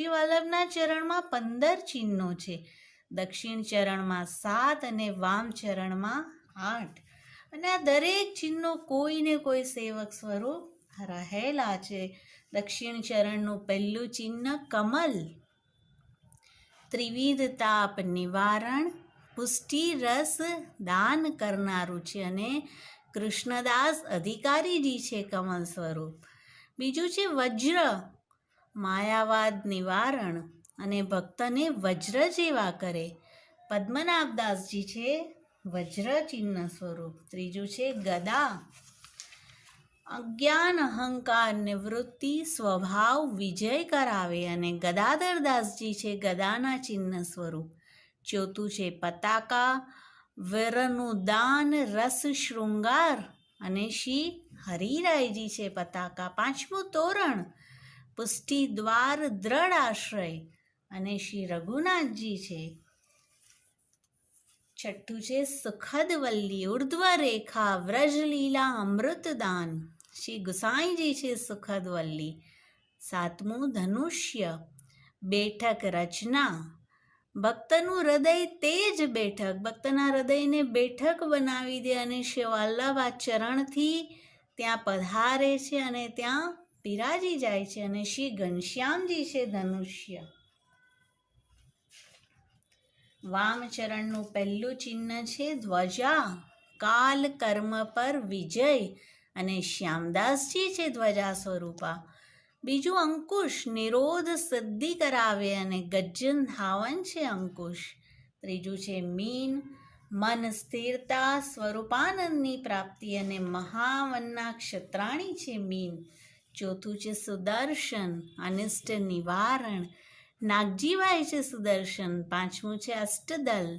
શ્રી વલ્લભના ચરણમાં 15 ચિહ્નો છે. દક્ષિણ ચરણમાં 7 અને વામ ચરણમાં 8. અને આ દરેક ચિહ્નો કોઈને કોઈ સેવક સ્વરૂપ રહેલા છે. દક્ષિણ ચરણનું પહેલું ચિહ્ન કમલ, ત્રિવિધ તાપ નિવારણ, પુષ્ટિ રસ દાન કરનારું છે અને કૃષ્ણદાસ અધિકારીજી છે કમલ સ્વરૂપ. બીજું છે વજ્ર, માયાવાદ નિવારણ અને ભક્તને વજ્ર જેવા કરે. પદ્મનાભદાસજી છે વજ્ર ચિહ્ન સ્વરૂપ. ત્રીજું છે ગદા, અજ્ઞાન અહંકાર નિવૃત્તિ સ્વભાવ વિજય કરાવે અને ગદાધરદાસજી છે ગદાના ચિહ્ન સ્વરૂપ. ચોથું છે પતાકા, વીરનું દાન રસ શૃંગાર અને શ્રી હરિરાયજી છે પતાકા. પાંચમું તોરણ, પુષ્ટિ દ્વાર દ્રઢ આશ્રય અને શ્રી રઘુનાથજી છે. છઠ્ઠું છે સુખદ વલ્લી, ઉર્ધ્વ રેખા વ્રજલીલા અમૃતદાન, શ્રી ગુસાઈજી છે સુખદ વલ્લી. સાતમું ધનુષ્ય, બેઠક રચના, ભક્તનું હૃદય તેજ બેઠક, ભક્તના હૃદયને બેઠક બનાવી દે અને શ્રી વલ્લભ આ ચરણથી ત્યાં પધારે છે અને ત્યાં બિરાજી જાય છે અને શ્રી ઘનશ્યામજી છે ધનુષ્ય. વામચરણનું પહેલું ચિહ્ન છે ધ્વજા, કાલ કર્મ પર વિજય અને શ્યામદાસજી છે ધ્વજા સ્વરૂપા. બીજું અંકુશ, નિરોધ સિદ્ધિ કરાવે અને ગજ્જન ધાવન છે અંકુશ. ત્રીજું છે મીન, મન સ્થિરતા સ્વરૂપાનંદની પ્રાપ્તિ અને મહાવનના ક્ષત્રાણી છે મીન. ચોથું છે સુદર્શન, અનિષ્ટ નિવારણ, નાગજીભાઈ છે સુદર્શન. પાંચમું છે અષ્ટદલ,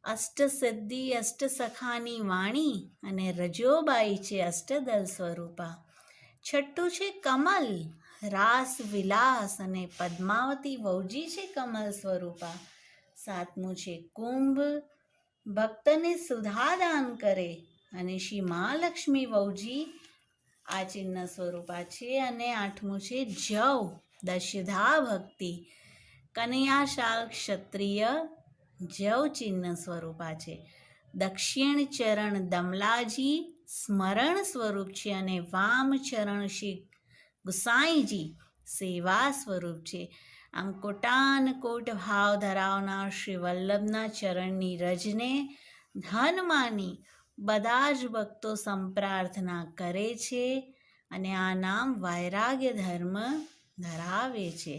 અષ્ટસિદ્ધિ અષ્ટસખાની વાણી અને રજોબાઈ છે અષ્ટદલ સ્વરૂપા. છઠ્ઠું છે કમલ, રાસ વિલાસ અને પદ્માવતી વહુજી છે કમલ સ્વરૂપા. સાતમું છે કુંભ, ભક્તને સુધાદાન કરે અને શ્રી મહાલક્ષ્મી વહુજી આ ચિહ્ન સ્વરૂપા છે. અને આઠમું છે જવ, દશધા ભક્તિ, કનૈયાશાલ ક્ષત્રિય જવ ચિહ્ન સ્વરૂપા છે. દક્ષિણ ચરણ દમલાજી સ્મરણ સ્વરૂપ છે અને વામ ચરણ શ્રી ગુસાઈજી સેવા સ્વરૂપ છે. આમ કોટાનકોટ ભાવ ધરાવનાર શ્રી વલ્લભના ચરણની રજને ધન માની બધા જ ભક્તો સંપ્રાર્થના કરે છે અને આ નામ વૈરાગ્ય ધર્મ ધરાવે છે.